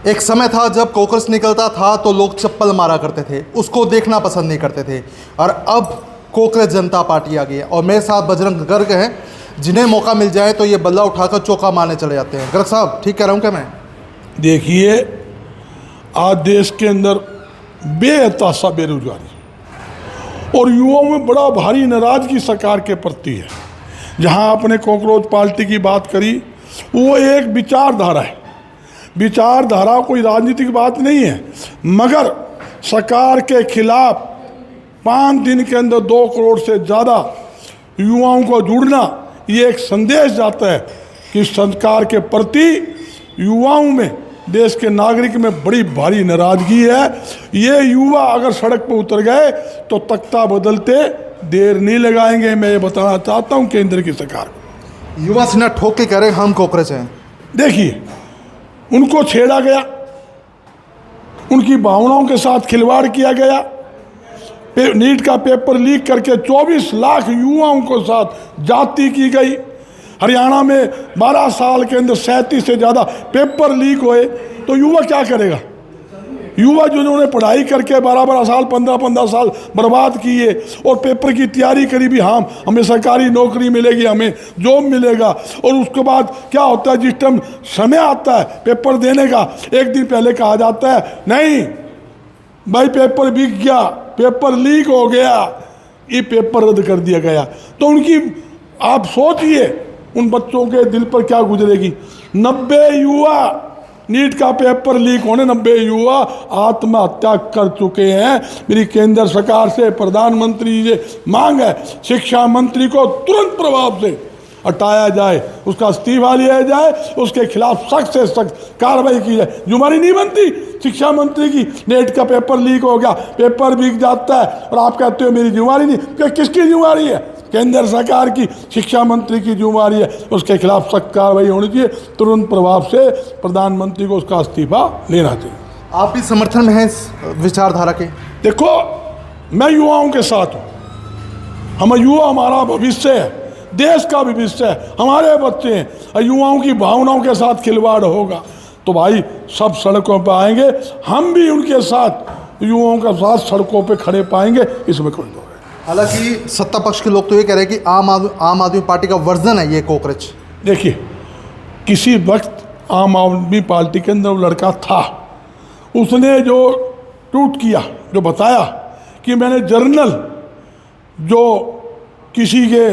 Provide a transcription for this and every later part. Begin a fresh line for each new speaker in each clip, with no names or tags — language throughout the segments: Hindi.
एक समय था जब कॉकरोच निकलता था तो लोग चप्पल मारा करते थे, उसको देखना पसंद नहीं करते थे। और अब कॉकरोच जनता पार्टी आ गई है और मेरे साथ बजरंग गर्ग हैं, जिन्हें मौका मिल जाए तो ये बल्ला उठाकर चौका मारने चले जाते हैं। गर्ग साहब, ठीक कह रहा हूँ क्या मैं?
देखिए, आज देश के अंदर बेहताशा बेरोजगारी और युवाओं में बड़ा भारी नाराजगी सरकार के प्रति है। जहां आपने कॉकरोच पार्टी की बात करी, वो एक विचारधारा है। विचारधारा कोई राजनीतिक बात नहीं है, मगर सरकार के खिलाफ 5 दिन के अंदर 2 करोड़ से ज़्यादा युवाओं को जुड़ना, ये एक संदेश जाता है कि सरकार के प्रति युवाओं में, देश के नागरिक में बड़ी भारी नाराजगी है। ये युवा अगर सड़क पर उतर गए तो तख्ता बदलते देर नहीं लगाएंगे। मैं ये बताना चाहता हूँ केंद्र की सरकार को।
युवा सिन्हा ठोक के कह रहे हैं हम कॉकरोच हैं।
देखिए, उनको छेड़ा गया, उनकी भावनाओं के साथ खिलवाड़ किया गया। नीट का पेपर लीक करके 24 लाख युवाओं के साथ जाति की गई। हरियाणा में 12 साल के अंदर 37 से ज़्यादा पेपर लीक हुए। तो युवा क्या करेगा? युवा जिन्होंने पढ़ाई करके 12-12 साल, 15-15 साल बर्बाद किए और पेपर की तैयारी करी भी, हाँ हमें सरकारी नौकरी मिलेगी, हमें जॉब मिलेगा, और उसके बाद क्या होता है, जिस टाइम समय आता है पेपर देने का, एक दिन पहले कहा जाता है नहीं भाई पेपर बिक गया, पेपर लीक हो गया, ये पेपर रद्द कर दिया गया। तो उनकी, आप सोचिए उन बच्चों के दिल पर क्या गुजरेगी। 90 युवा नीट का पेपर लीक होने 90 युवा आत्महत्या कर चुके हैं। मेरी केंद्र सरकार से, प्रधानमंत्री से मांग है, शिक्षा मंत्री को तुरंत प्रभाव से हटाया जाए, उसका इस्तीफा लिया जाए, उसके खिलाफ सख्त से सख्त कार्रवाई की जाए। जुम्मेदारी नहीं बनती शिक्षा मंत्री की, नेट का पेपर लीक हो गया, पेपर बिक जाता है और आप कहते हो मेरी जिम्मेदारी नहीं। किसकी जिम्मेदारी है? केंद्र सरकार की, शिक्षा मंत्री की जिम्मेदारी है। उसके खिलाफ सख्त कार्रवाई होनी चाहिए, तुरंत प्रभाव से प्रधानमंत्री को उसका इस्तीफा लेना चाहिए।
आप भी समर्थन में हैं इस विचारधारा के?
देखो, मैं युवाओं के साथ हूँ। हम युवा हमारा भविष्य है, देश का भविष्य है, हमारे बच्चे हैं। युवाओं की भावनाओं के साथ खिलवाड़ होगा तो भाई सब सड़कों पर आएंगे, हम भी उनके साथ युवाओं के साथ सड़कों पर खड़े पाएंगे, इसमें कोई दो है।
हालांकि सत्ता पक्ष के लोग तो ये कह रहे हैं कि आम आदमी पार्टी का वर्जन है ये कॉकरोच।
देखिए, किसी वक्त आम आदमी पार्टी के अंदर वो लड़का था, उसने जो ट्वीट किया, जो बताया कि मैंने जर्नल जो किसी के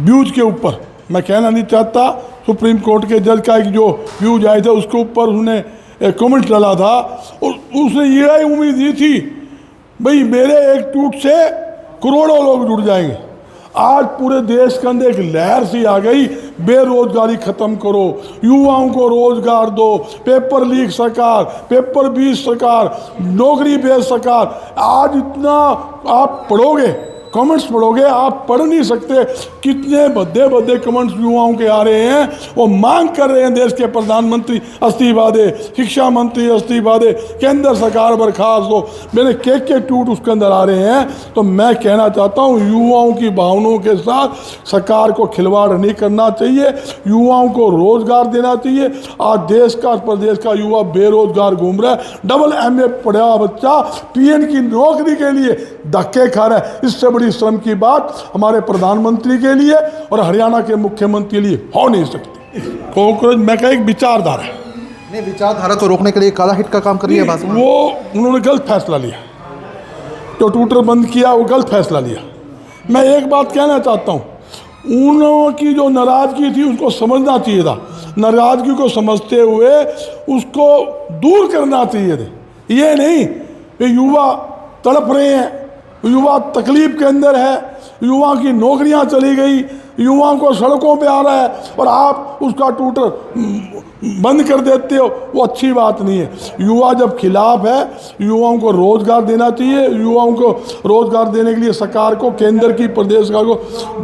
व्यूज के ऊपर, मैं कहना नहीं चाहता, सुप्रीम कोर्ट के जज का एक जो व्यूज आए थे उसके ऊपर उसने एक कमेंट डाला था, और उसने ये उम्मीद दी थी भाई मेरे एक ट्वीट से करोड़ों लोग जुड़ जाएंगे। आज पूरे देश के अंदर एक लहर सी आ गई, बेरोजगारी खत्म करो, युवाओं को रोजगार दो, पेपर लीक सरकार, पेपर बीस सरकार, नौकरी बेच सरकार। आज इतना आप पढ़ोगे, कमेंट्स पढ़ोगे, आप पढ़ नहीं सकते कितने भद्दे भद्दे कमेंट्स युवाओं के आ रहे हैं। वो मांग कर रहे हैं देश के प्रधानमंत्री इस्तीफा दे, शिक्षा मंत्री इस्तीफा दे, केंद्र सरकार बर्खास्त हो। मेरे के ट्वीट उसके अंदर आ रहे हैं। तो मैं कहना चाहता हूँ युवाओं की भावनाओं के साथ सरकार को खिलवाड़ नहीं करना चाहिए, युवाओं को रोजगार देना चाहिए। आज देश का, प्रदेश का युवा बेरोजगार घूम रहा है, डबल MA पढ़ा बच्चा PN की नौकरी के लिए धक्के खा रहा है। इससे बड़ी श्रम की बात हमारे प्रधानमंत्री के लिए और हरियाणा के मुख्यमंत्री के लिए हो नहीं सकती। कॉकरोच मैं कहा एक विचारधारा है,
नहीं, विचारधारा को रोकने के लिए काला हिट का काम कर रही है भाजपा।
वो उन्होंने गलत फैसला लिया, जो ट्विटर बंद किया वो गलत फैसला लिया। मैं एक बात कहना चाहता हूँ, उनकी जो नाराजगी थी उसको समझना चाहिए था, नाराजगी को समझते हुए उसको दूर करना चाहिए था। ये नहीं कि युवा तड़प रहे हैं, युवा तकलीफ के अंदर है, युवा की नौकरियां चली गई, युवाओं को सड़कों पे आ रहा है और आप उसका ट्विटर बंद कर देते हो, वो अच्छी बात नहीं है। युवा जब खिलाफ है, युवाओं को रोजगार देना चाहिए। युवाओं को रोजगार देने के लिए सरकार को, केंद्र की, प्रदेश सरकार को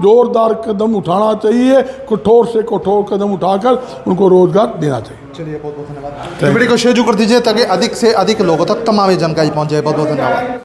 जोरदार कदम उठाना चाहिए, कठोर से कठोर कदम उठाकर उनको रोजगार देना चाहिए।
चलिए, बहुत बहुत धन्यवाद। वीडियो को शेयर कर दीजिए ताकि अधिक से अधिक लोगों तक तमाम जानकारी पहुंच जाए। बहुत बहुत धन्यवाद।